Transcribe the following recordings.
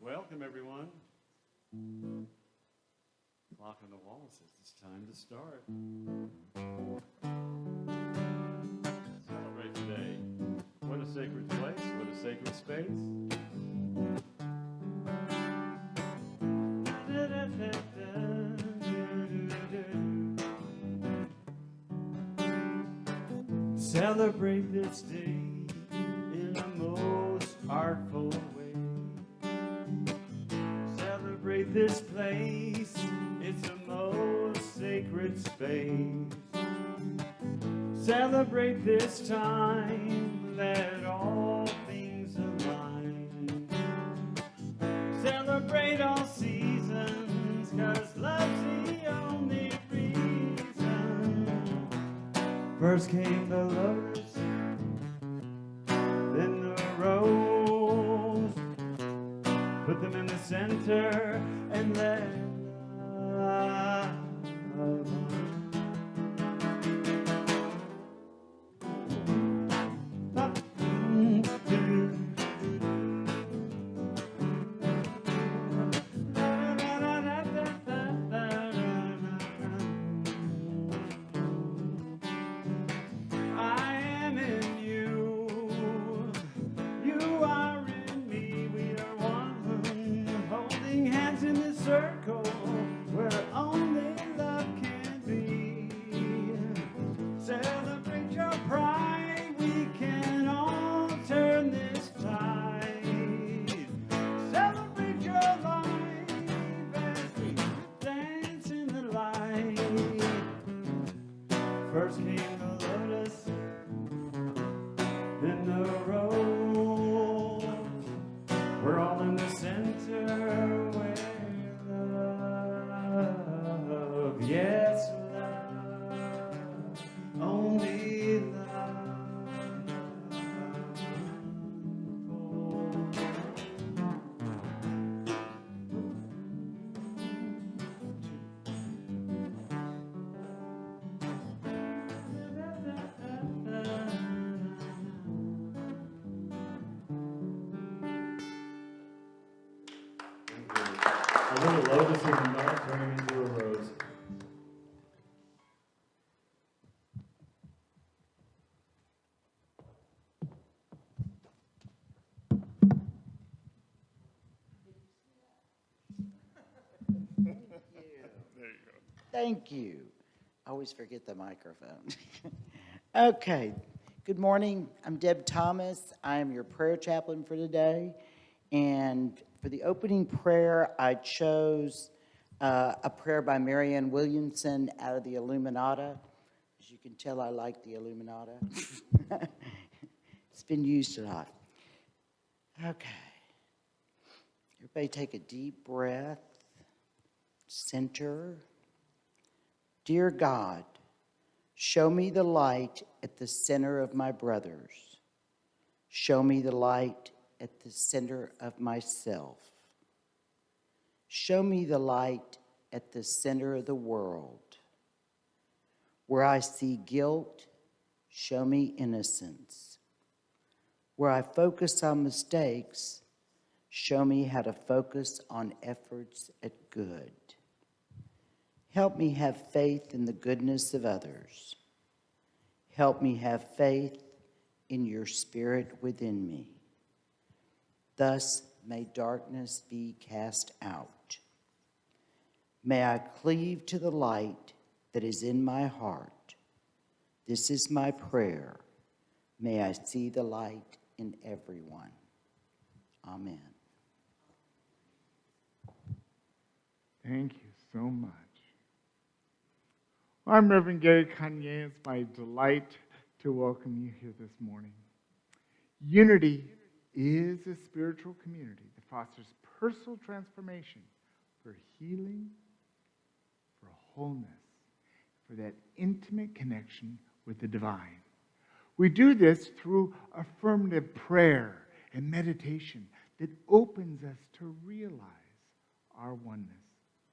Welcome, everyone. Clock on the wall says it's time to start. the space. Celebrate this day in the most artful way. Celebrate this place, it's the most sacred space. Celebrate this time, let all things align. Celebrate all seasons, 'cause love's the only reason. First came the lovers, then the rose. Put them in the center and let love. Circle where only love can be. Celebrate your pride, we can all turn this tide. Celebrate your life as we dance in the light. First came the lotus, then the rose. We're all in the center. Yes, love, only love. A little lotus in the mud turning into a rose. Thank you. I always forget the microphone. Okay. Good morning. I'm Deb Thomas. I am your prayer chaplain for today. And for the opening prayer, I chose a prayer by Marianne Williamson out of the Illuminata. As you can tell, I like the Illuminata. It's been used a lot. Okay. Everybody take a deep breath. Center. Dear God, show me the light at the center of my brothers. Show me the light at the center of myself. Show me the light at the center of the world. Where I see guilt, show me innocence. Where I focus on mistakes, show me how to focus on efforts at good. Help me have faith in the goodness of others. Help me have faith in your spirit within me. Thus may darkness be cast out. May I cleave to the light that is in my heart. This is my prayer. May I see the light in everyone. Amen. Thank you so much. I'm Reverend Gary Kanye. It's my delight to welcome you here this morning. Unity is a spiritual community that fosters personal transformation for healing, for wholeness, for that intimate connection with the divine. We do this through affirmative prayer and meditation that opens us to realize our oneness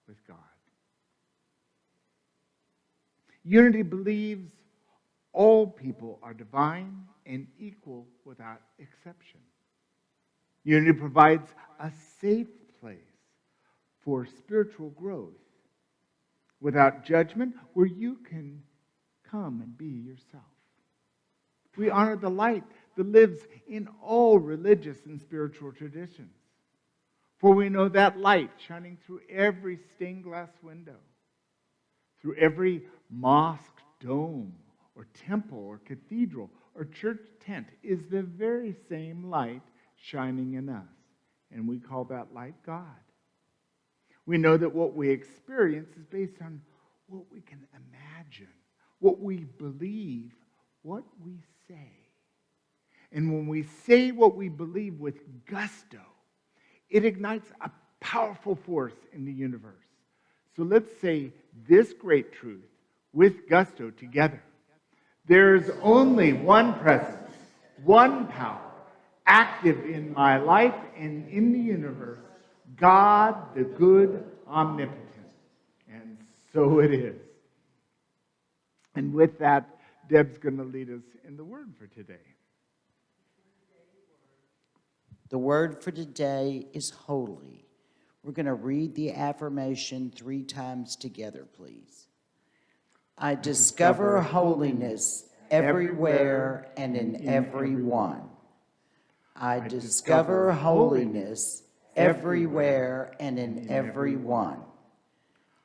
with God. Unity believes all people are divine and equal without exception. Unity provides a safe place for spiritual growth without judgment, where you can come and be yourself. We honor the light that lives in all religious and spiritual traditions. For we know that light shining through every stained glass window, through every mosque, dome, or temple, or cathedral, or church tent is the very same light shining in us. And we call that light God. We know that what we experience is based on what we can imagine, what we believe, what we say. And when we say what we believe with gusto, it ignites a powerful force in the universe. So let's say this great truth with gusto together. There's only one presence, one power, active in my life and in the universe, God, the good, omnipotent. And so it is. And with that, Deb's going to lead us in the word for today. The word for today is holy. We're going to read the affirmation 3 times together, please. I discover holiness everywhere and in everyone. I discover holiness everywhere and in everyone.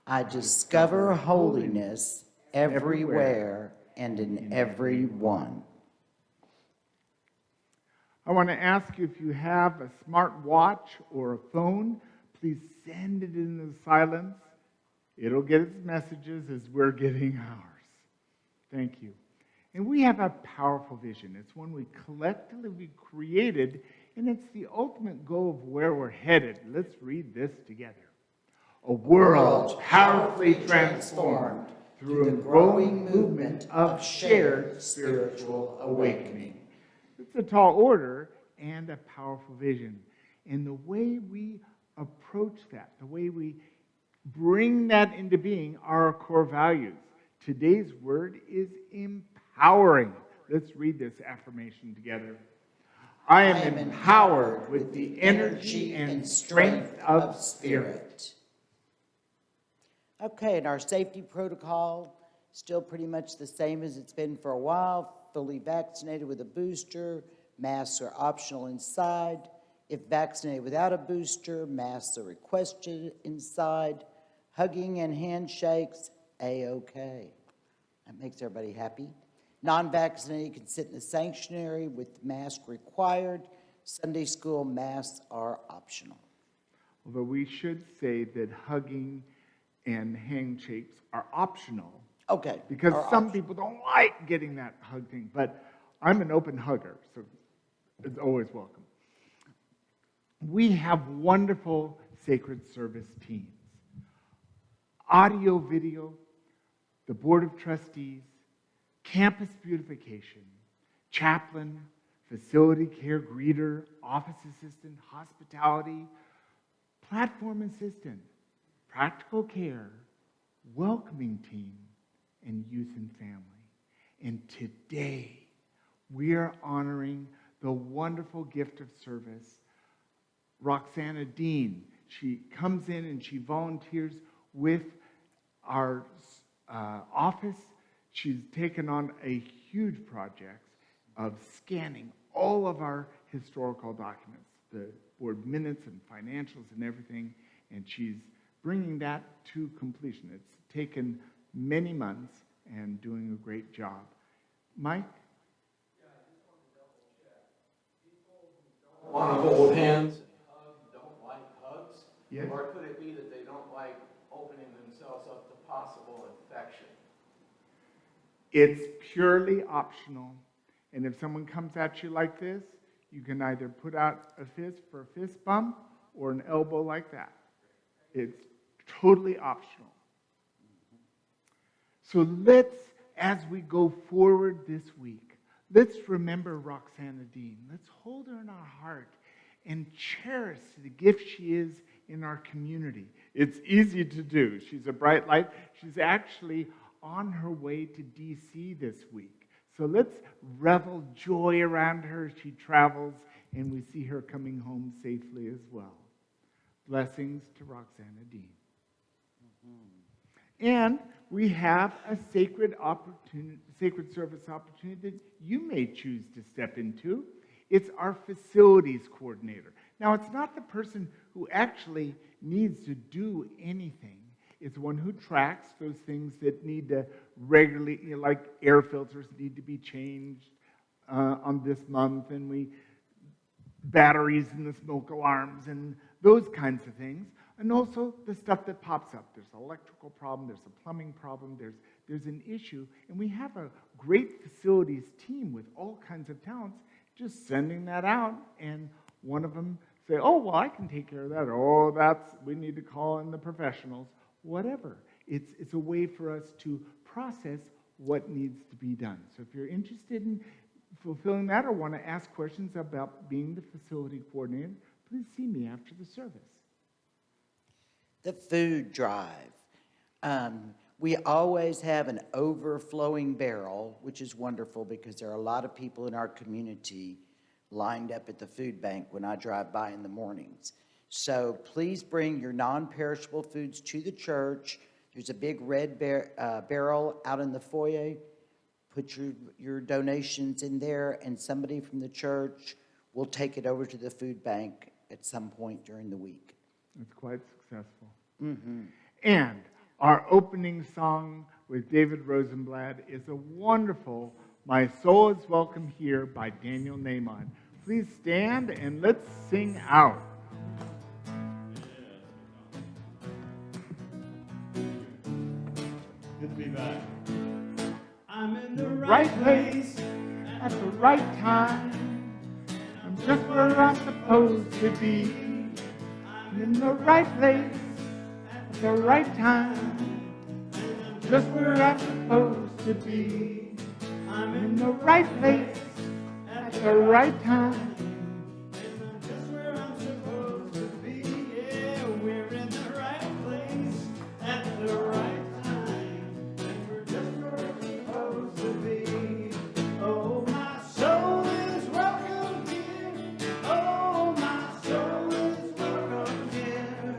I discover holiness everywhere and in everyone. I want to ask you if you have a smart watch or a phone, please send it into the silence. It'll get its messages as we're getting ours. Thank you. And we have a powerful vision. It's one we collectively created, and it's the ultimate goal of where we're headed. Let's read this together. A world powerfully transformed through a growing movement of shared spiritual awakening. It's a tall order and a powerful vision. And the way we approach that, the way we bring that into being are our core values. Today's word is empowering. Let's read this affirmation together. I am empowered with the energy and strength of spirit. Okay, and our safety protocol, still pretty much the same as it's been for a while. Fully vaccinated with a booster, masks are optional inside. If vaccinated without a booster, masks are requested inside. Hugging and handshakes, A-OK. That makes everybody happy. Non-vaccinated can sit in the sanctuary with mask required. Sunday school masks are optional. Although we should say that hugging and handshakes are optional. Okay. Because some people don't like getting that hug thing, but I'm an open hugger, so it's always welcome. We have wonderful sacred service teams. Audio, video, the Board of Trustees, campus beautification, chaplain, facility care greeter, office assistant, hospitality, platform assistant, practical care, welcoming team, and youth and family. And today, we are honoring the wonderful gift of service, Roxana Dean. She comes in and she volunteers with our office. She's taken on a huge project of scanning all of our historical documents, the board minutes and financials and everything, and she's bringing that to completion. It's taken many months and doing a great job. Mike? Yeah, I just want to double check. People who don't want to hold hands and hug don't like hugs? Yes. Or could it be that they don't like opening themselves up to possible infection? It's purely optional. And if someone comes at you like this, you can either put out a fist for a fist bump or an elbow like that. It's totally optional. So let's, as we go forward this week, let's remember Roxana Dean. Let's hold her in our heart and cherish the gift she is in our community. It's easy to do. She's a bright light. She's actually on her way to D.C. this week. So let's revel joy around her as she travels, and we see her coming home safely as well. Blessings to Roxana Dean. And we have a sacred service opportunity that you may choose to step into. It's our facilities coordinator. Now, it's not the person who actually needs to do anything. It's one who tracks those things that need to regularly, like air filters need to be changed on this month, and batteries in the smoke alarms and those kinds of things. And also the stuff that pops up. There's an electrical problem, there's a plumbing problem, there's an issue, and we have a great facilities team with all kinds of talents just sending that out, and one of them say, oh, well, I can take care of that. Oh, we need to call in the professionals. Whatever. It's a way for us to process what needs to be done. So if you're interested in fulfilling that or want to ask questions about being the facility coordinator, please see me after the service. The food drive. We always have an overflowing barrel, which is wonderful because there are a lot of people in our community lined up at the food bank when I drive by in the mornings. So please bring your non-perishable foods to the church. There's a big red barrel out in the foyer. Put your donations in there, and somebody from the church will take it over to the food bank at some point during the week. It's quite successful. Mm-hmm. And our opening song with David Rosenblatt is a wonderful My Soul is Welcome Here by Daniel Nahman. Please stand and let's sing out. Good to be back. I'm in the Right place at the right time. I'm just where I'm supposed to be. I'm in the right place at the right time. Just where I'm supposed to be. I'm in the right place at the right time. just where I'm supposed to be. Yeah, we're in the right place at the right time. And we're just where we're supposed to be. Oh, my soul is welcome here. Oh, my soul is welcome here.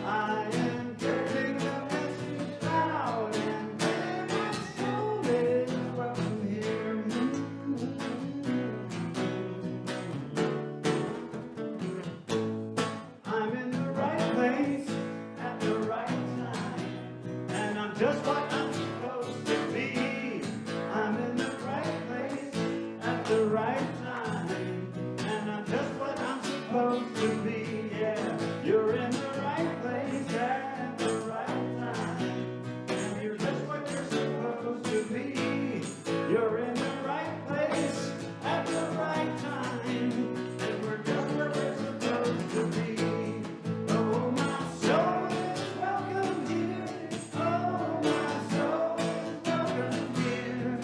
I am getting the message loud and clear. My soul is welcome here. I'm in the right place at the right time, and I'm just what I'm supposed to be. I'm in the right place at the right time, and I'm just what I'm supposed to be. Yeah, you're in the right place at the right time, and you're just what you're supposed to be. You're in the right place at the right time, and we're just where we're supposed to be. Oh, my soul is welcome here. Oh, my soul is welcome here.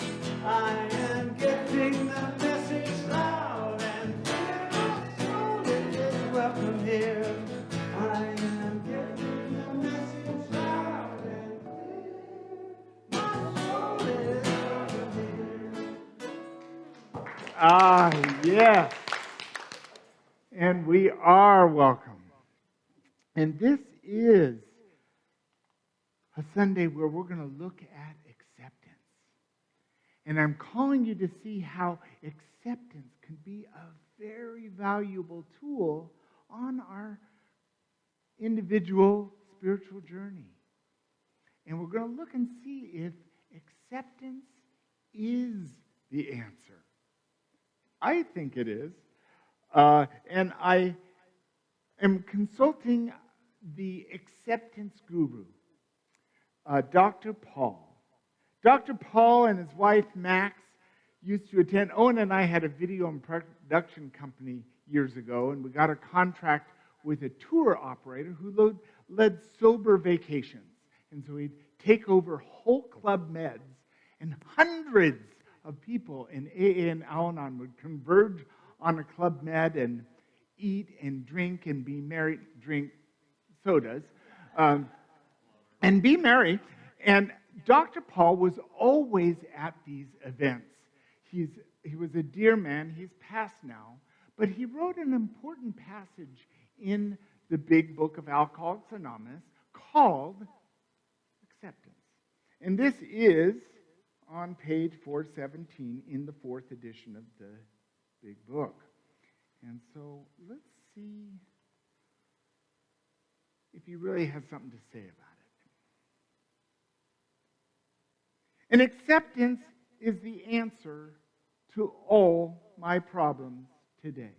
I am getting the message loud and clear. My soul is welcome here. I am getting the message loud and clear. My soul is welcome here. Ah, yes. And we are welcome. And this is a Sunday where we're going to look at acceptance. And I'm calling you to see how acceptance can be a very valuable tool on our individual spiritual journey. And we're going to look and see if acceptance is the answer. I think it is. And I am consulting the acceptance guru, Dr. Paul. Dr. Paul and his wife, Max, used to attend. Owen and I had a video and production company years ago, and we got a contract with a tour operator who led sober vacations. And so he'd take over whole Club Meds, and hundreds of people in AA and Al-Anon would converge on a Club Med and eat and drink and be merry, drink sodas, and be merry. And Dr. Paul was always at these events. He was a dear man. He's passed now. But he wrote an important passage in the big book of Alcoholics Anonymous called Acceptance. And this is on page 417 in the 4th edition of the big book. And so let's see if he really has something to say about it. And acceptance is the answer to all my problems today.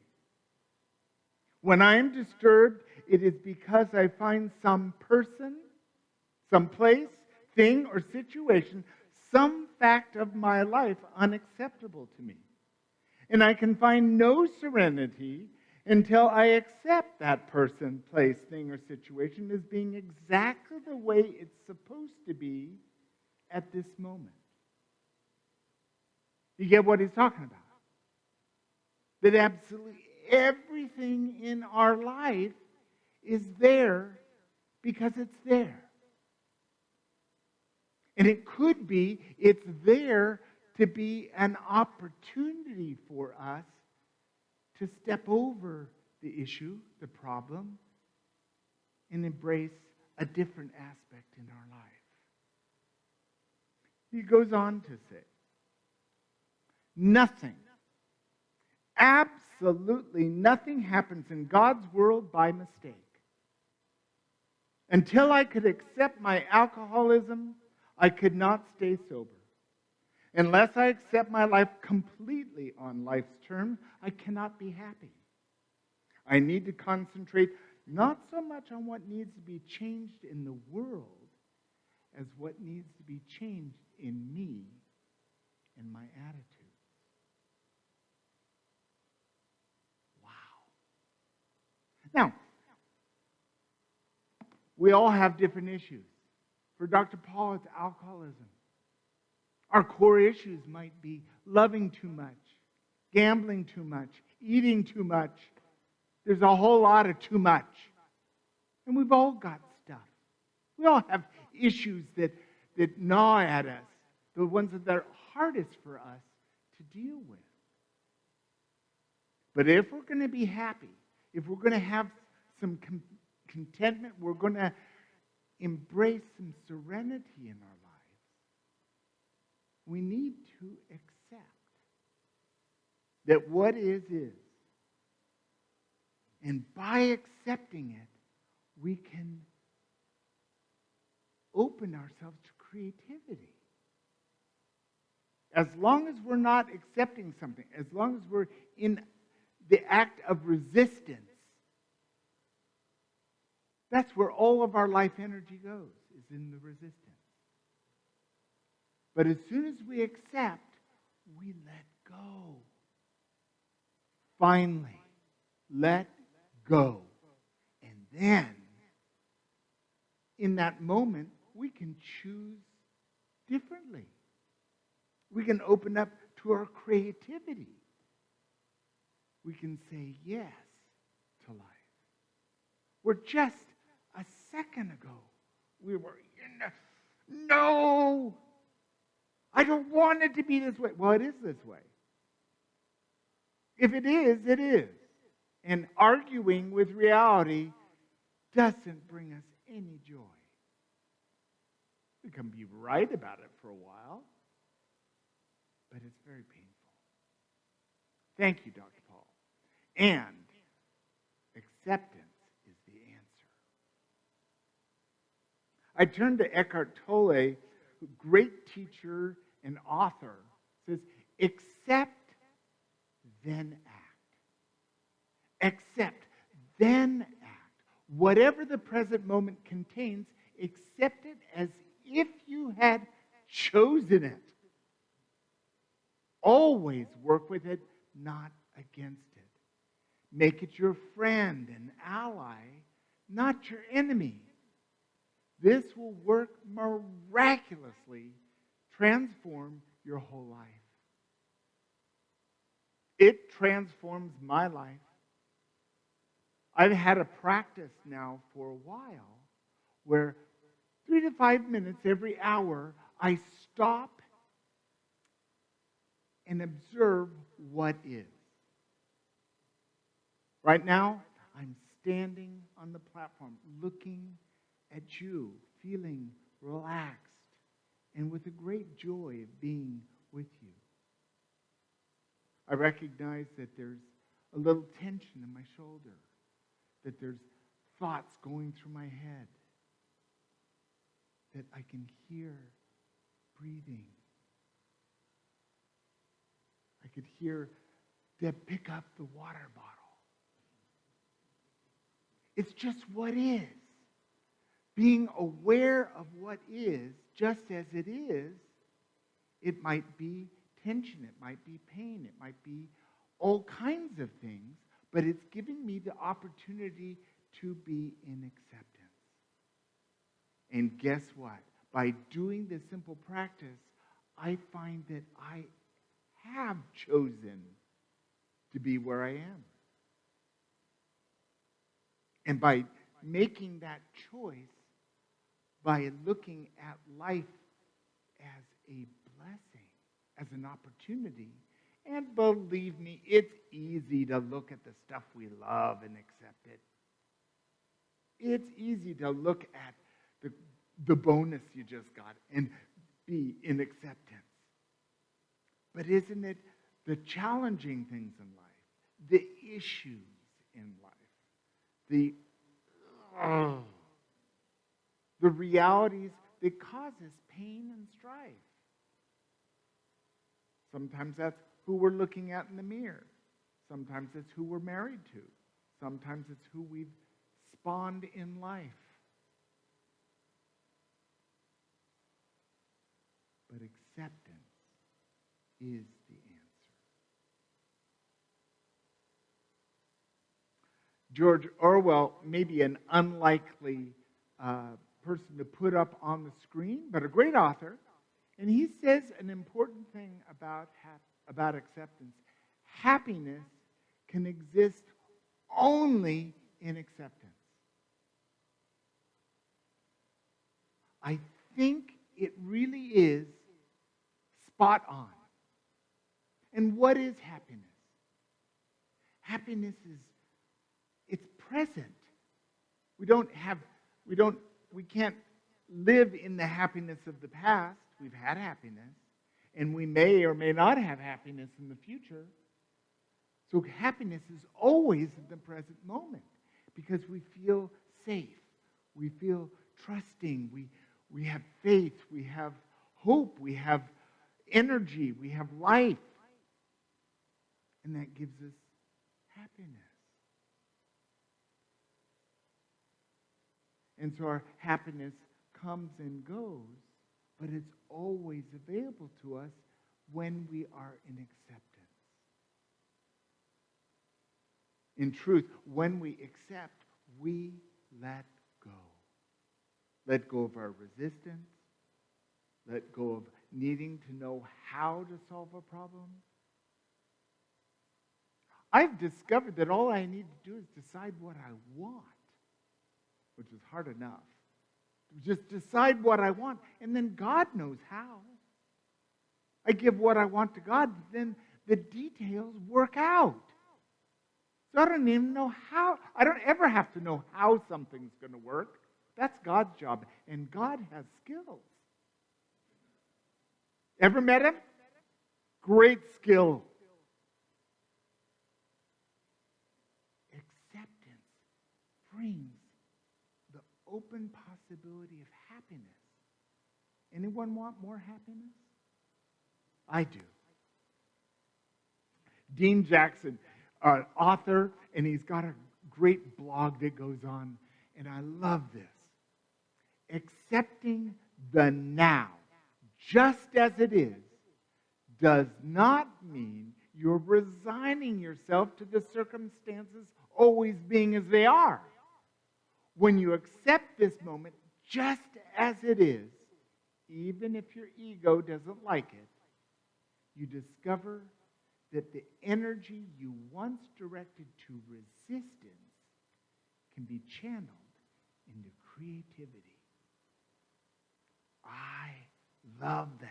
When I am disturbed, it is because I find some person, some place, thing, or situation, some fact of my life unacceptable to me. And I can find no serenity until I accept that person, place, thing, or situation as being exactly the way it's supposed to be at this moment. You get what he's talking about? That absolutely everything in our life is there because it's there. And it could be, it's there to be an opportunity for us to step over the issue, the problem, and embrace a different aspect in our life. He goes on to say, nothing, absolutely nothing happens in God's world by mistake. Until I could accept my alcoholism, I could not stay sober. Unless I accept my life completely on life's terms, I cannot be happy. I need to concentrate not so much on what needs to be changed in the world as what needs to be changed in me and my attitude. Wow. Now, we all have different issues. For Dr. Paul, it's alcoholism. Our core issues might be loving too much, gambling too much, eating too much. There's a whole lot of too much. And we've all got stuff. We all have issues that gnaw at us, the ones that are hardest for us to deal with. But if we're going to be happy, if we're going to have some contentment, we're going to embrace some serenity in our lives, we need to accept that what is. And by accepting it, we can open ourselves to creativity. As long as we're not accepting something, as long as we're in the act of resistance, that's where all of our life energy goes, is in the resistance. But as soon as we accept, we let go. Finally, let go. And then, in that moment, we can choose differently. We can open up to our creativity. We can say yes to life. Where just a second ago, we were no, I don't want it to be this way. Well, it is this way. If it is, it is. And arguing with reality doesn't bring us any joy. We can be right about it for a while, but it's very painful. Thank you, Dr. Paul. And acceptance is the answer. I turn to Eckhart Tolle, great teacher and author, says, accept, then act. Accept, then act. Whatever the present moment contains, accept it as if you had chosen it. Always work with it, not against it. Make it your friend and ally, not your enemy. This will work miraculously, transform your whole life. It transforms my life. I've had a practice now for a while where 3 to 5 minutes every hour, I stop and observe what is. Right now, I'm standing on the platform looking at you, feeling relaxed and with a great joy of being with you. I recognize that there's a little tension in my shoulder, that there's thoughts going through my head, that I can hear breathing. I could hear Deb pick up the water bottle. It's just what is. Being aware of what is, just as it is, it might be tension, it might be pain, it might be all kinds of things, but it's giving me the opportunity to be in acceptance. And guess what? By doing this simple practice, I find that I have chosen to be where I am. And by making that choice, by looking at life as a blessing, as an opportunity, and believe me, it's easy to look at the stuff we love and accept it. It's easy to look at the bonus you just got and be in acceptance. But isn't it the challenging things in life, the issues in life, the realities that causes pain and strife? Sometimes that's who we're looking at in the mirror. Sometimes it's who we're married to. Sometimes it's who we've spawned in life. But acceptance is the answer. George Orwell may be an unlikely person to put up on the screen, but a great author. And he says an important thing about acceptance. Happiness can exist only in acceptance. I think it really is spot on. And what is happiness? Happiness it's present. We can't live in the happiness of the past. We've had happiness, and we may or may not have happiness in the future. So happiness is always in the present moment because we feel safe. We feel trusting. We have faith. We have hope. We have energy. We have life. And that gives us happiness. And so our happiness comes and goes, but it's always available to us when we are in acceptance. In truth, when we accept, we let go. Let go of our resistance. Let go of needing to know how to solve a problem. I've discovered that all I need to do is decide what I want, which is hard enough. Just decide what I want, and then God knows how. I give what I want to God, then the details work out. So I don't even know how. I don't ever have to know how something's going to work. That's God's job, and God has skills. Ever met him? Great skill. Acceptance brings the open possibility of happiness. Anyone want more happiness? I do. Dean Jackson, author, and he's got a great blog that goes on, and I love this. Accepting the now, just as it is, does not mean you're resigning yourself to the circumstances always being as they are. When you accept this moment just as it is, even if your ego doesn't like it, you discover that the energy you once directed to resistance can be channeled into creativity. I love that.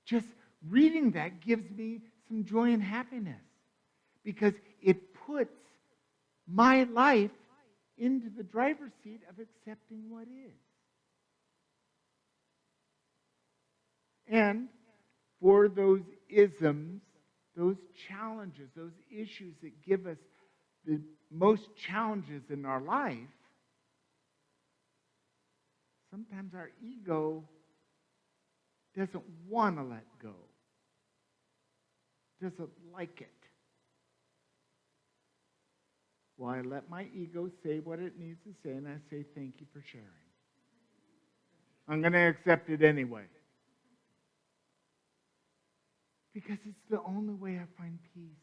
Just reading that gives me some joy and happiness because it puts my life into the driver's seat of accepting what is. And for those isms, those challenges, those issues that give us the most challenges in our life, sometimes our ego doesn't want to let go, doesn't like it. Well, I let my ego say what it needs to say, and I say, thank you for sharing. I'm going to accept it anyway. Because it's the only way I find peace.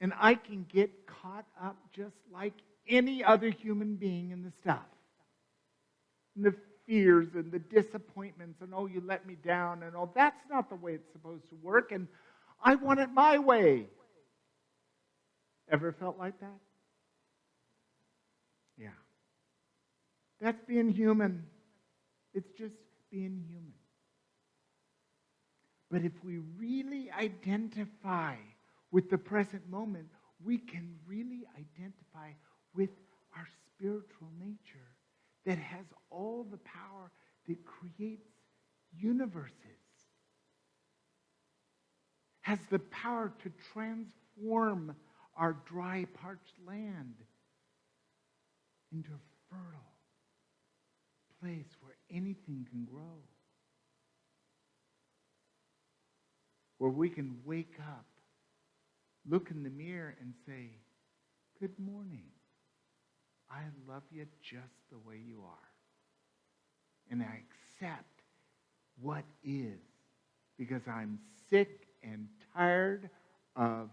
And I can get caught up just like any other human being in the stuff. And the fears and the disappointments and, oh, you let me down and all. That's not the way it's supposed to work, and I want it my way. Ever felt like that? Yeah. That's being human. It's just being human. But if we really identify with the present moment, we can really identify with our spiritual nature that has all the power that creates universes, has the power to transform our dry, parched land into a fertile place where anything can grow. Where we can wake up, look in the mirror and say, good morning. I love you just the way you are. And I accept what is because I'm sick and tired of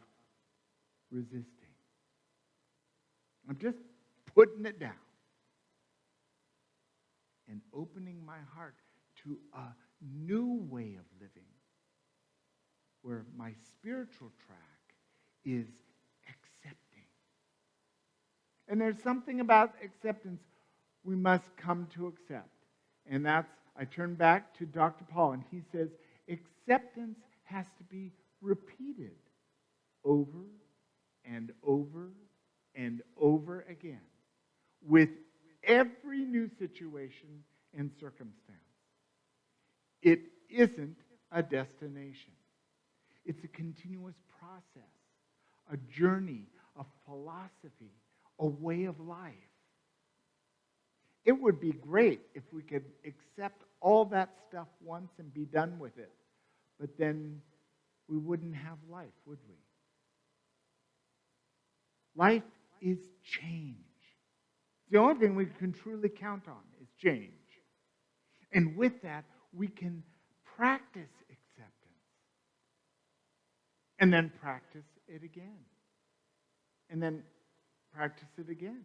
resisting. I'm just putting it down and opening my heart to a new way of living where my spiritual track is accepting. And there's something about acceptance we must come to accept. And that's, I turn back to Dr. Paul, and he says, acceptance has to be repeated over and over and over again with every new situation and circumstance. It isn't a destination. It's a continuous process, a journey, a philosophy, a way of life. It would be great if we could accept all that stuff once and be done with it. But then we wouldn't have life, would we? Life is change. The only thing we can truly count on is change. And with that, we can practice acceptance. And then practice it again. And then practice it again.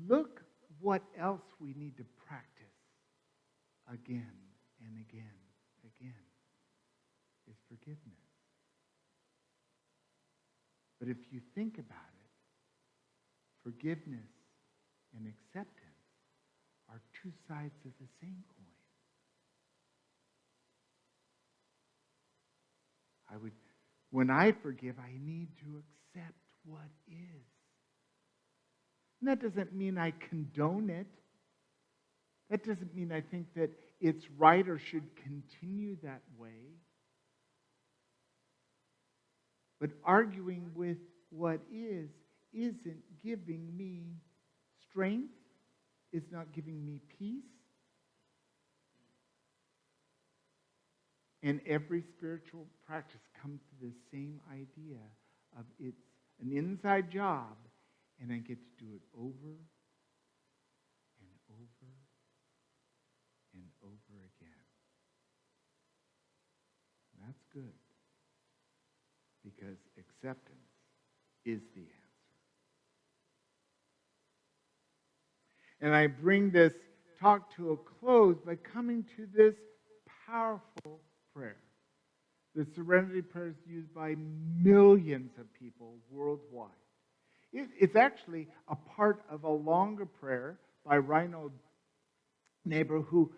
Look what else we need to practice again and again is forgiveness. But if you think about it, forgiveness and acceptance are two sides of the same coin. When I forgive, I need to accept what is. And that doesn't mean I condone it. That doesn't mean I think that it's right or should continue that way. But arguing with what is isn't giving me strength. It's not giving me peace. And every spiritual practice comes to the same idea of it's an inside job, and I get to do it over and over and over again. And that's good, because acceptance is the answer. And I bring this talk to a close by coming to this powerful prayer. The Serenity Prayers used by millions of people worldwide. It's actually a part of a longer prayer by Reinhold Niebuhr, who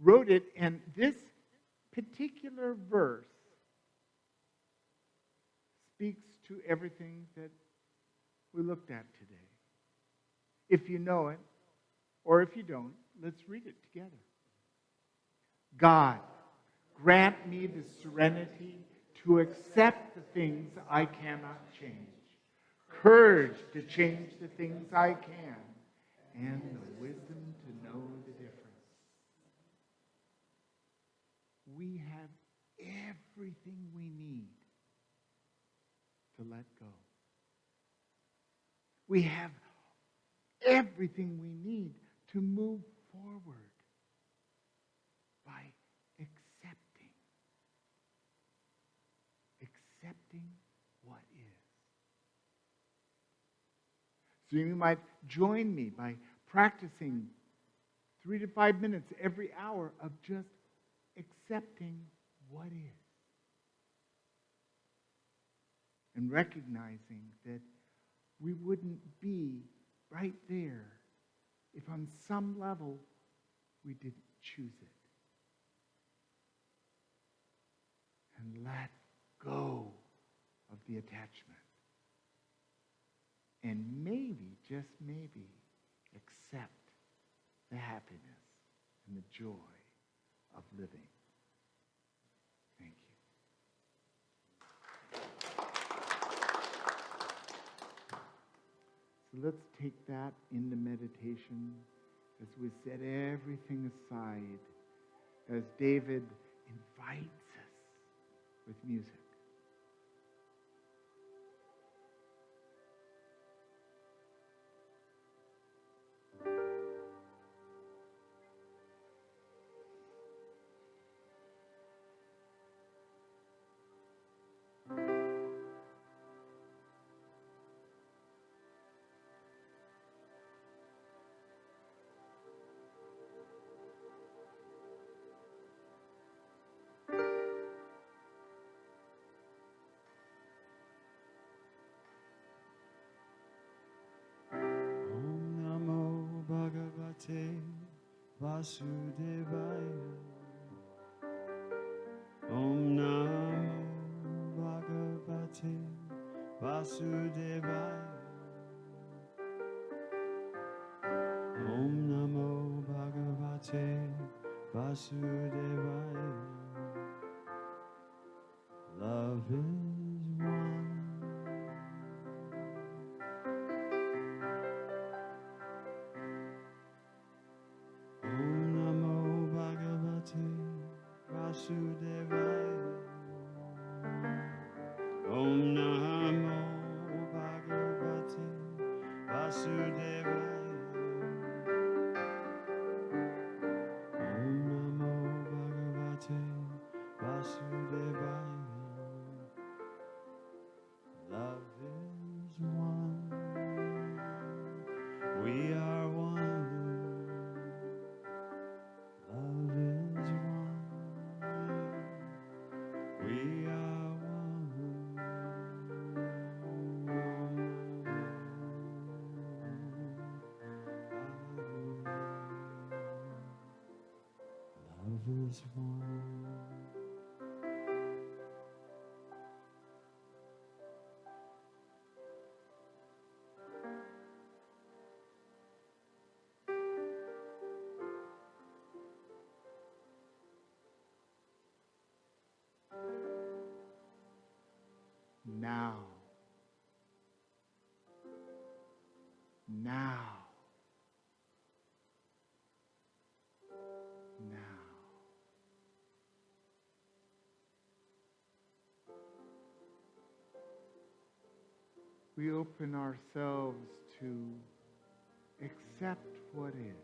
wrote it, and this particular verse speaks to everything that we looked at today. If you know it, Or if you don't, let's read it together. God, grant me the serenity to accept the things I cannot change, courage to change the things I can, and the wisdom to know the difference. We have everything we need to let go. We have everything we need to move forward by accepting what is. So you might join me by practicing 3 to 5 minutes every hour of just accepting what is. And recognizing that we wouldn't be right there if on some level we didn't choose it. And let go of the attachment. And maybe, just maybe, accept the happiness and the joy of living. Thank you. So let's take that into meditation as we set everything aside, as David invites us with music. Om Namo Bhagavate Vasudevaya. Om Namo Bhagavate Vasudevaya. Om Namo Bhagavate Vasudevaya. Love is one. Om Namo Bhagavate Vasudevaya. Om Namo Bhagavate Vasudevaya. Om Namo Bhagavate Vasudevaya. Love is one. We are one. Love is one. We are one. Love is one. Now. Now. Now. We open ourselves to accept what is.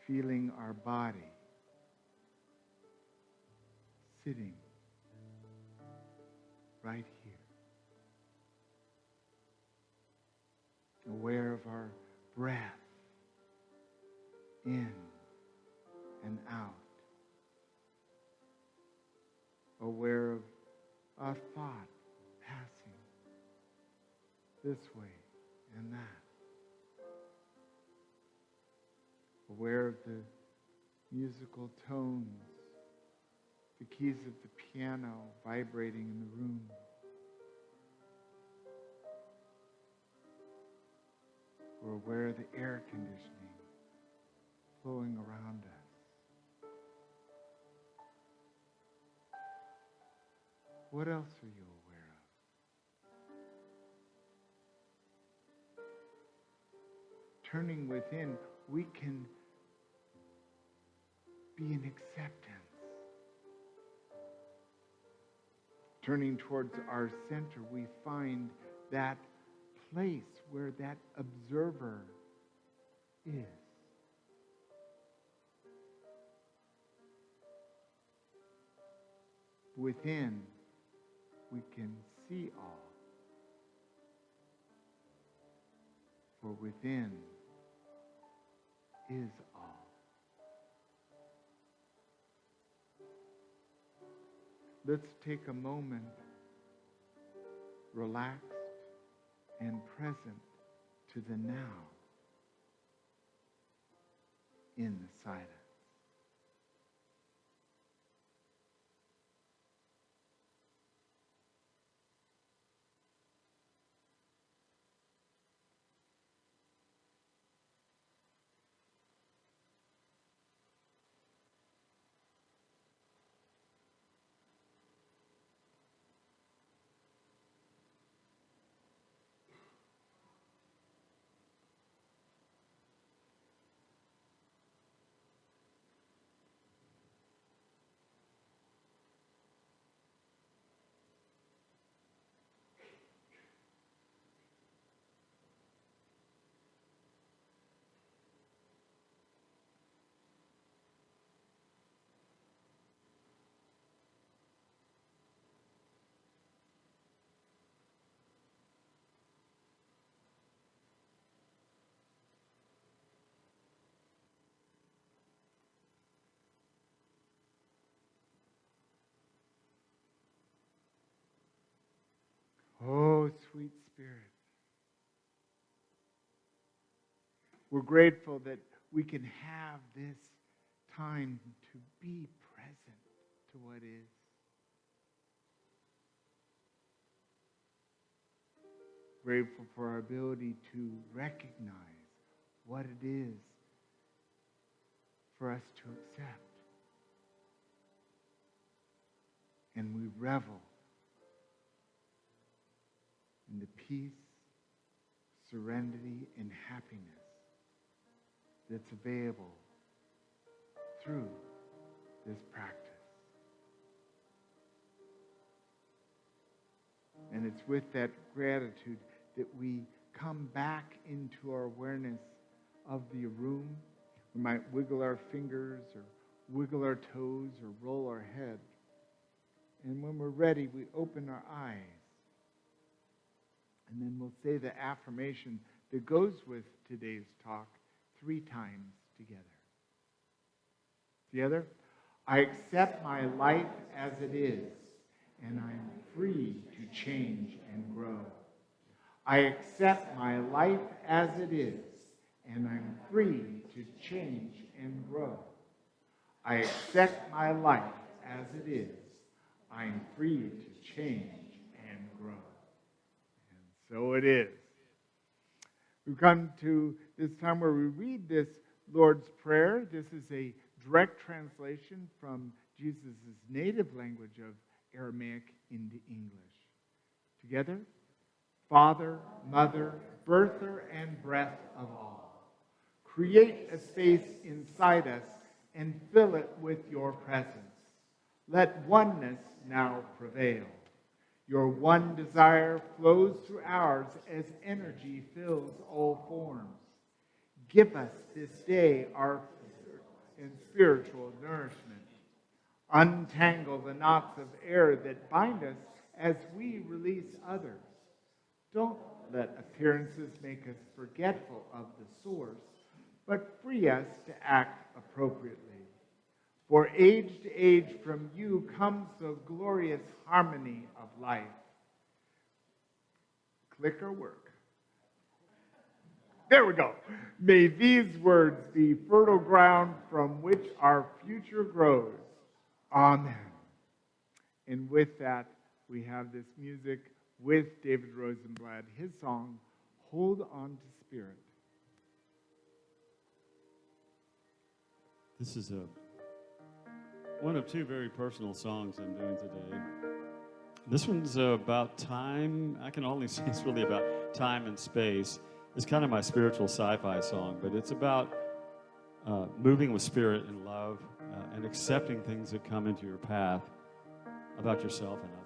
Feeling our body sitting right here. Aware of our breath in and out. Aware of a thought passing this way and that. Aware of the musical tones, the keys of the piano vibrating in the room. or where the air conditioning flowing around us. What else are you aware of? Turning within, we can be in acceptance. Turning towards our center, we find that place where that observer is. Within, we can see all. For within is all. Let's take a moment, relaxed and present to the now in the silence. Oh, sweet Spirit. We're grateful that we can have this time to be present to what is. Grateful for our ability to recognize what it is for us to accept. And we revel in the peace, serenity, and happiness that's available through this practice. And it's with that gratitude that we come back into our awareness of the room. We might wiggle our fingers or wiggle our toes or roll our head. And when we're ready, we open our eyes. And then we'll say the affirmation that goes with today's talk 3 times together. Together, I accept my life as it is, and I'm free to change and grow. I accept my life as it is, and I'm free to change and grow. I accept my life as it is. I'm free to change and grow. And so it is. We've come to this time where we read this Lord's Prayer. This is a direct translation from Jesus' native language of Aramaic into English. Together, Father, Mother, birther and breath of all, create a space inside us and fill it with your presence. Let oneness now prevail. Your one desire flows through ours as energy fills all forms. Give us this day our and spiritual nourishment. Untangle the knots of air that bind us as we release others. Don't let appearances make us forgetful of the source, but free us to act appropriately. For age to age from you comes the glorious harmony of life. Click or work. There we go. May these words be fertile ground from which our future grows. Amen. And with that, we have this music with David Rosenblatt, his song, Hold On to Spirit. This is one of two very personal songs I'm doing today. This one's about time. I can only say it's really about time and space. It's kind of my spiritual sci-fi song, but it's about moving with spirit and love and accepting things that come into your path about yourself and others.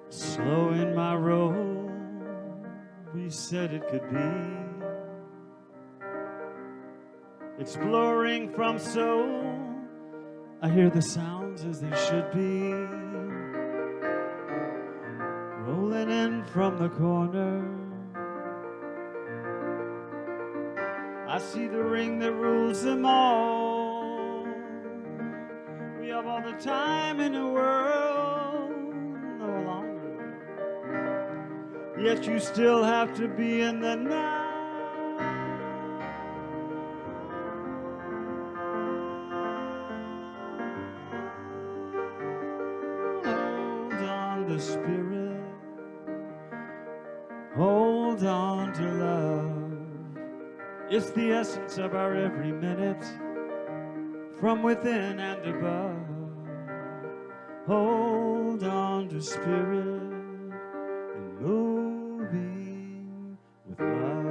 Slow in my roll, we said it could be. Exploring from soul, I hear the sounds as they should be. Rolling in from the corner, I see the ring that rules them all. We have all the time in the world, no longer. Yet you still have to be in the now. Hold on to spirit. Hold on to love. It's the essence of our every minute, from within and above. Hold on to spirit and moving with love.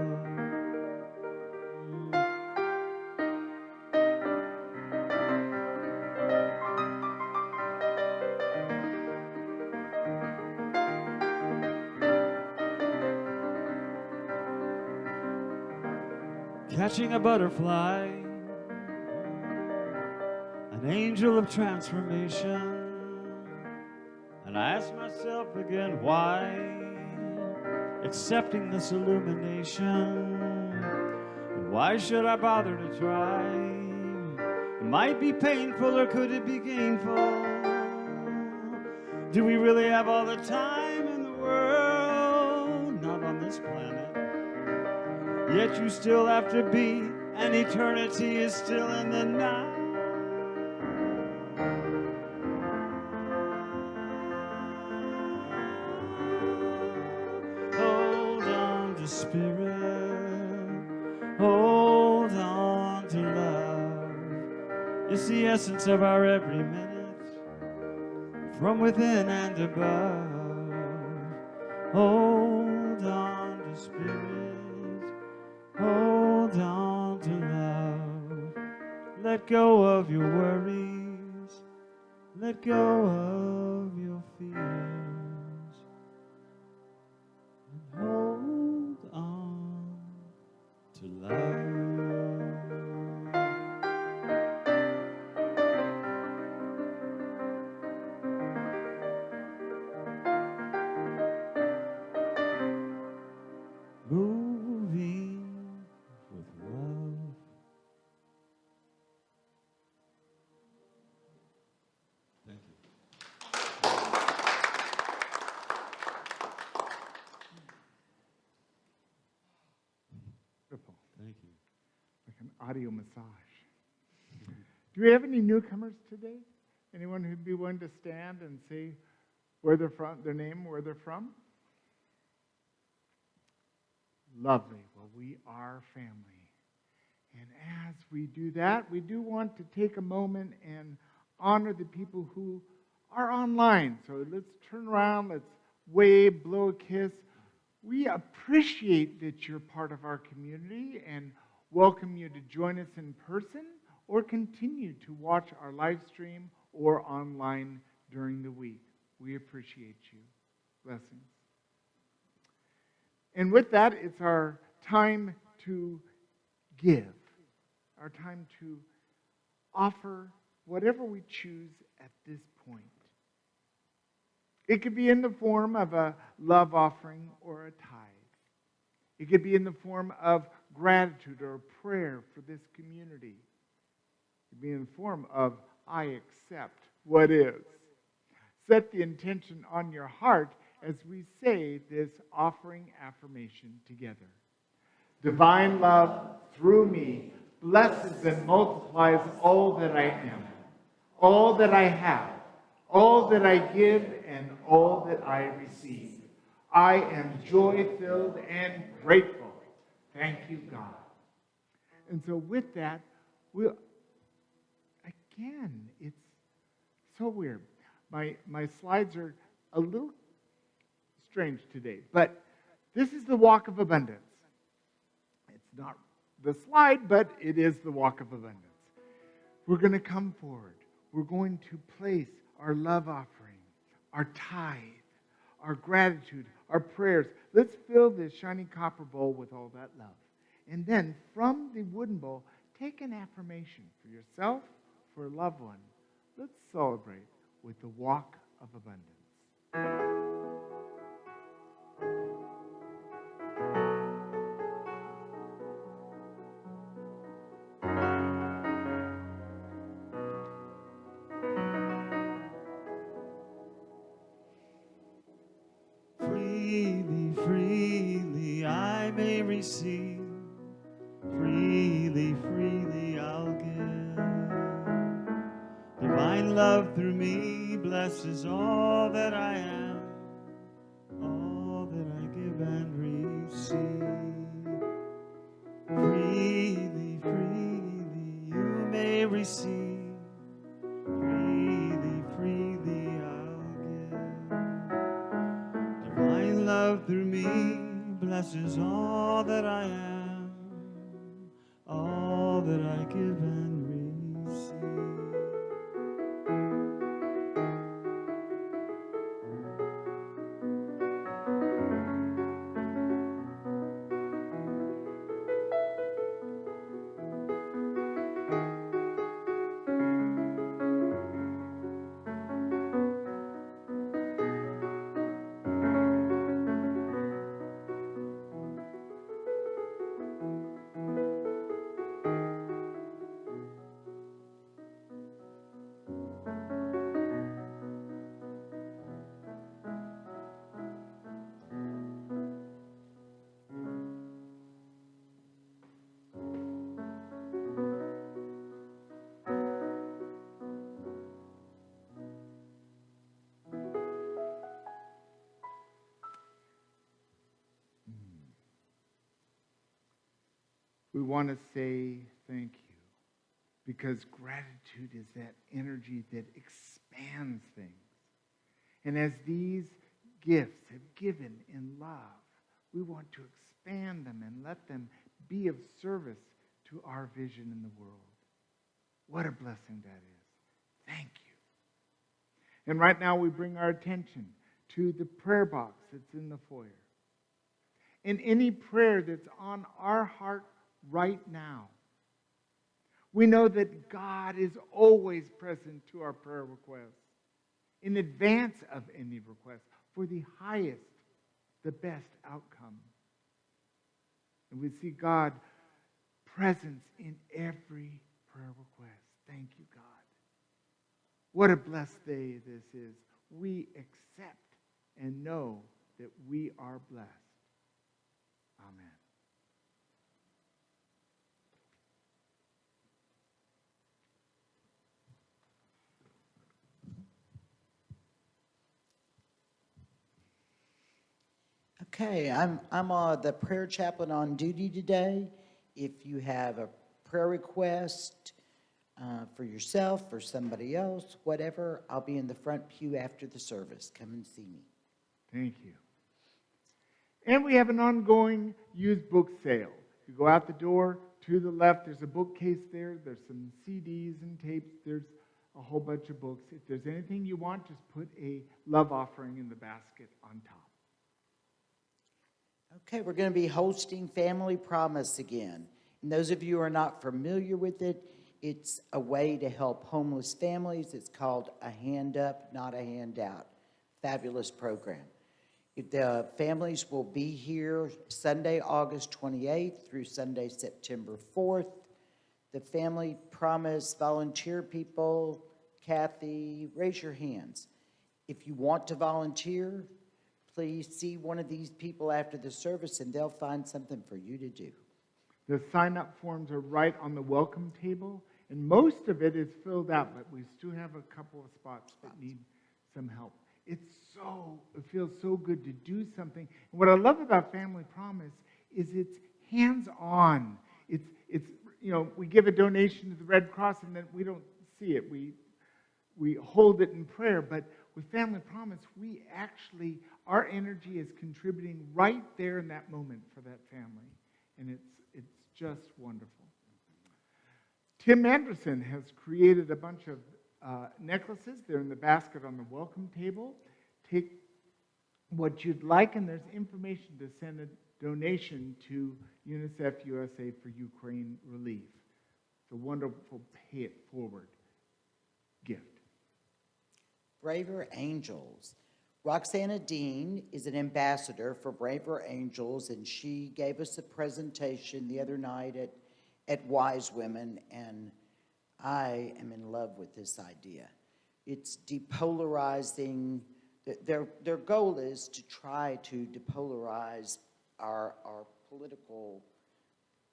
Catching a butterfly, an angel of transformation. And I ask myself again, why? Accepting this illumination. Why should I bother to try? It might be painful, or could it be gainful? Do we really have all the time in the world? Not on this planet. Yet you still have to be, and eternity is still in the now. Hold on to spirit, hold on to love. It's the essence of our every minute, from within and above. Hold on to spirit. Hold on to love. Let go of your worries. Let go of your fears. And hold on to love. Moving with love. Thank you. Beautiful. Thank you. Like an audio massage. Do we have any newcomers today? Anyone who'd be willing to stand and say where they're from, their name, where they're from? Lovely. Well, we are family. And as we do that, we do want to take a moment and honor the people who are online. So let's turn around, let's wave, blow a kiss. We appreciate that you're part of our community and welcome you to join us in person or continue to watch our live stream or online during the week. We appreciate you. Blessings. And with that, it's our time to give, our time to offer whatever we choose at this point. It could be in the form of a love offering or a tithe. It could be in the form of gratitude or prayer for this community. It could be in the form of, I accept what is. Set the intention on your heart as we say this offering affirmation together. Divine love through me blesses and multiplies all that I am, all that I have, all that I give, and all that I receive. I am joy-filled and grateful. Thank you, God. And so with that, it's so weird. My slides are a little strange today, but this is the walk of abundance. It's not the slide, but it is the walk of abundance. We're going to come forward. We're going to place our love offering, our tithe, our gratitude, our prayers. Let's fill this shiny copper bowl with all that love. And then from the wooden bowl, take an affirmation for yourself, for a loved one. Let's celebrate with the walk of abundance. Freely, freely I may receive. Freely, freely I'll give. Divine love through me blesses all that I am, all that I give and receive. Freely, freely you may receive. Freely, freely I'll give. Divine love through me blesses all that I am, all that I give and receive. We want to say thank you because gratitude is that energy that expands things. And as these gifts have given in love, we want to expand them and let them be of service to our vision in the world. What a blessing that is. Thank you. And right now we bring our attention to the prayer box that's in the foyer. And any prayer that's on our heart right now. We know that God is always present to our prayer requests in advance of any request for the highest, the best outcome. And we see God presence in every prayer request. Thank you, God. What a blessed day this is. We accept and know that we are blessed. Amen. Okay, I'm the prayer chaplain on duty today. If you have a prayer request for yourself or somebody else, whatever, I'll be in the front pew after the service. Come and see me. Thank you. And we have an ongoing used book sale. You go out the door to the left, there's a bookcase there. There's some CDs and tapes. There's a whole bunch of books. If there's anything you want, just put a love offering in the basket on top. Okay, we're going to be hosting Family Promise again. And those of you who are not familiar with it, it's a way to help homeless families. It's called A Hand Up, Not a Handout. Fabulous program. The families will be here Sunday, August 28th through Sunday, September 4th. The Family Promise volunteer people, Kathy, raise your hands. If you want to volunteer, please see one of these people after the service and they'll find something for you to do. The sign-up forms are right on the welcome table, and most of it is filled out, but we still have a couple of spots that need some help. It feels so good to do something. And what I love about Family Promise is it's hands-on. It's we give a donation to the Red Cross and then we don't see it. We hold it in prayer, but with Family Promise, our energy is contributing right there in that moment for that family. And it's just wonderful. Tim Anderson has created a bunch of necklaces. They're in the basket on the welcome table. Take what you'd like, and there's information to send a donation to UNICEF USA for Ukraine relief. It's a wonderful pay it forward gift. Braver Angels. Roxana Dean is an ambassador for Braver Angels, and she gave us a presentation the other night at Wise Women, and I am in love with this idea. It's depolarizing. Their goal is to try to depolarize our political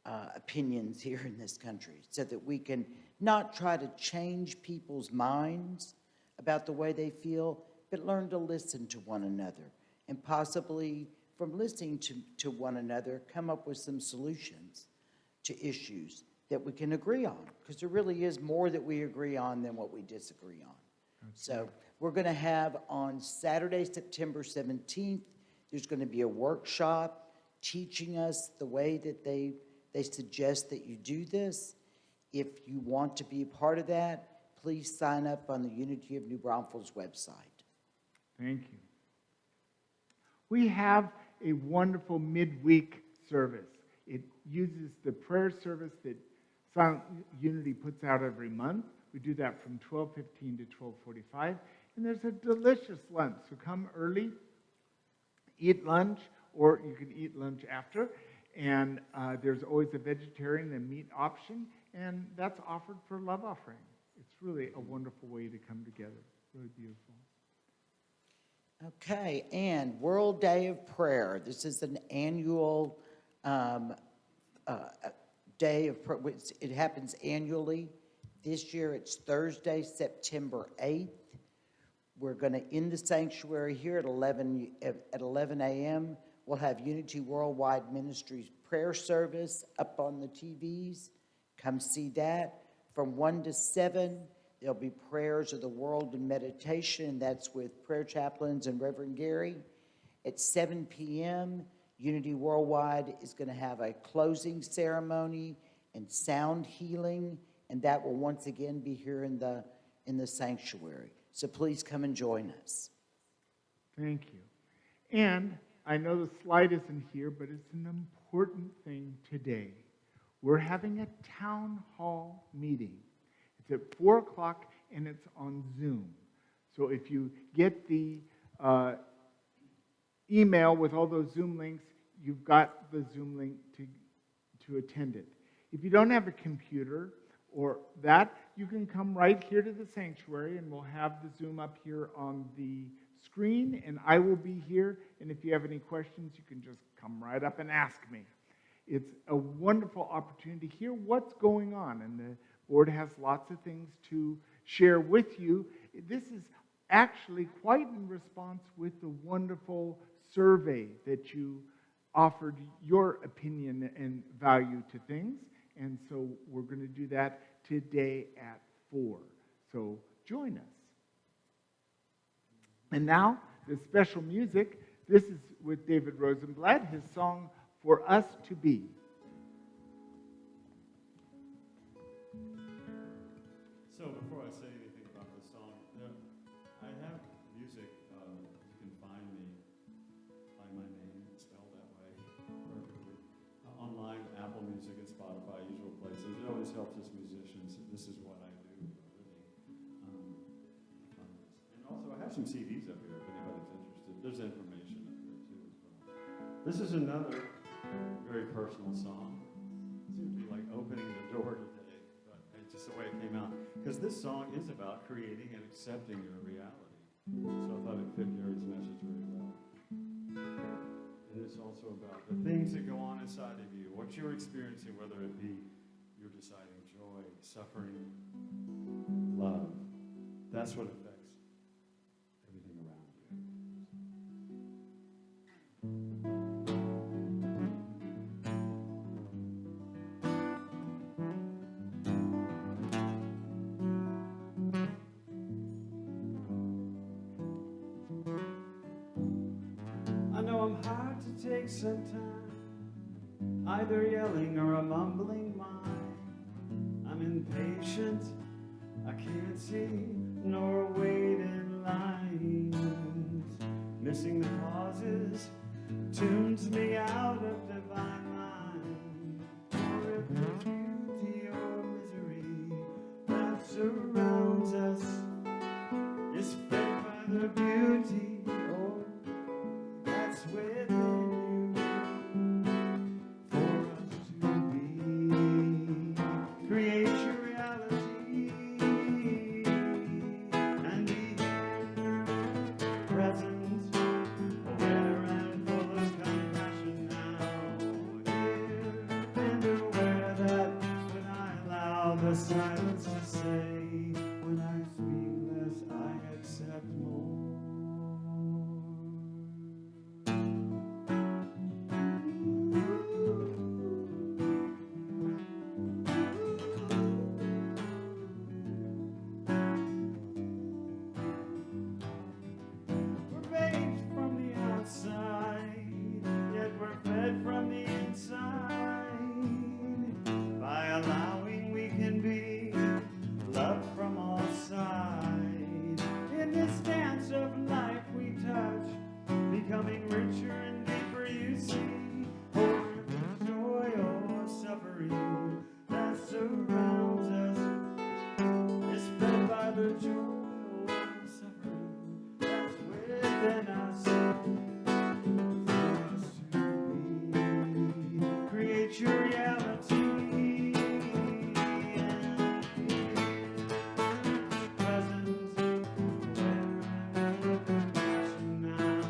opinions here in this country so that we can not try to change people's minds about the way they feel, but learn to listen to one another and possibly from listening to one another come up with some solutions to issues that we can agree on, because there really is more that we agree on than what we disagree on. So we're going to have on Saturday, September 17th, there's going to be a workshop teaching us the way that they suggest that you do this. If you want to be a part of that, please sign up on the Unity of New Braunfels website. Thank you. We have a wonderful midweek service. It uses the prayer service that Silent Unity puts out every month. We do that from 12:15 to 12:45. And there's a delicious lunch. So come early, eat lunch, or you can eat lunch after. And there's always a vegetarian and meat option. And that's offered for love offering. It's really a wonderful way to come together. Really beautiful. Okay, and World Day of Prayer. This is an annual day of prayer. It happens annually. This year it's Thursday, September 8th. We're going to end the sanctuary here at 11 a.m. We'll have Unity Worldwide Ministries prayer service up on the TVs. Come see that. From 1 to 7, there'll be prayers of the world and meditation. That's with prayer chaplains and Reverend Gary. At 7 p.m., Unity Worldwide is going to have a closing ceremony and sound healing, and that will once again be here in the sanctuary. So please come and join us. Thank you. And I know the slide isn't here, but it's an important thing today. We're having a town hall meeting. It's at 4 o'clock, and it's on Zoom. So if you get the email with all those Zoom links, you've got the Zoom link to attend it. If you don't have a computer or that, you can come right here to the sanctuary, and we'll have the Zoom up here on the screen, and I will be here. And if you have any questions, you can just come right up and ask me. It's a wonderful opportunity to hear what's going on, and the board has lots of things to share with you. This is actually quite in response with the wonderful survey that you offered your opinion and value to things, and so we're going to do that today at 4. So join us. And now, the special music. This is with David Rosenblatt, his song, For Us to Be. So before I say anything about this song, I have music. You can find my name spelled that way perfectly online, Apple Music and Spotify, usual places. It always helps us musicians. This is what I do for a living. And also, I have some CDs up here if anybody's interested. There's information up there too as well. This is another very personal song. It seems to be like opening the door today, but it's just the way it came out. Because this song is about creating and accepting your reality. So I thought it fit Gary's message very well. And this also also about the things that go on inside of you, what you're experiencing, whether it be you're deciding joy, suffering, love. That's what affects everything around you. I know I'm hard to take sometimes, either yelling or a mumbling mind. I'm impatient, I can't see nor wait in lines. Missing the pauses tunes me out of divine mind. Or if there's beauty or misery that surrounds us, is fed by the beauty or that's within you. For us to be, create your reality and be present, aware and full of compassion now. Here and aware that when I allow the silence to say, when I speak less, I accept more. We're baked from the outside, yet we're fed from the inside. By allowing we can be loved from all sides. In this dance of life we touch, becoming richer and deeper, you see. For every joy or suffering that surrounds us is fed by the joy or suffering that's within us. For us to be, create your reality and be present, compassion now.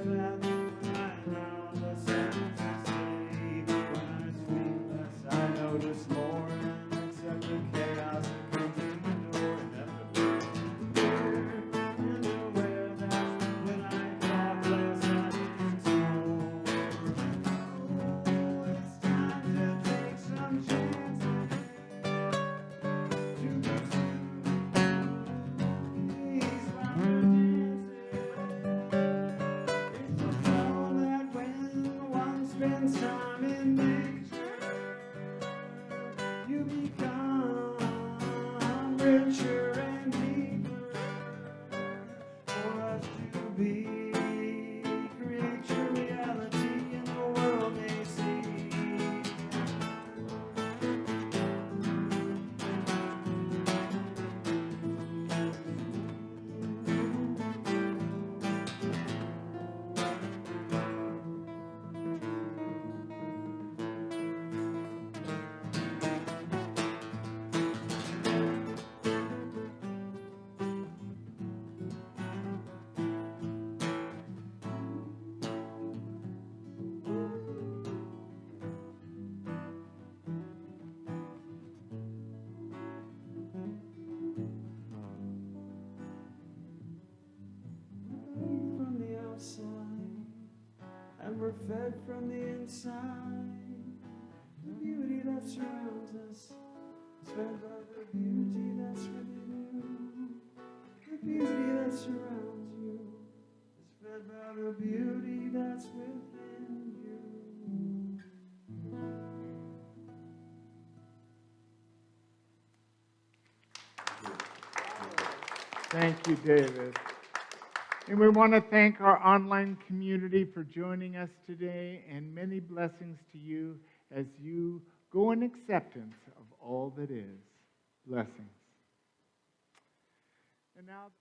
That when I allow the silence to say, when I speak less, I notice more and accept the chaos that comes in the door inevitably. And aware that when I talk less, I think more. Oh, it's time to take some chances to these mountain dances. It's known that when one spends time in nature, you become richer and deeper. For us to be, create your reality and the world may see. From the outside, and we're fed from the inside. The beauty that surrounds us is fed by the beauty that's within you. The beauty that surrounds you is fed by the beauty that's within you. Thank you, David. And we want to thank our online community for joining us today, and many blessings to you as you go in acceptance of all that is. Blessings. And now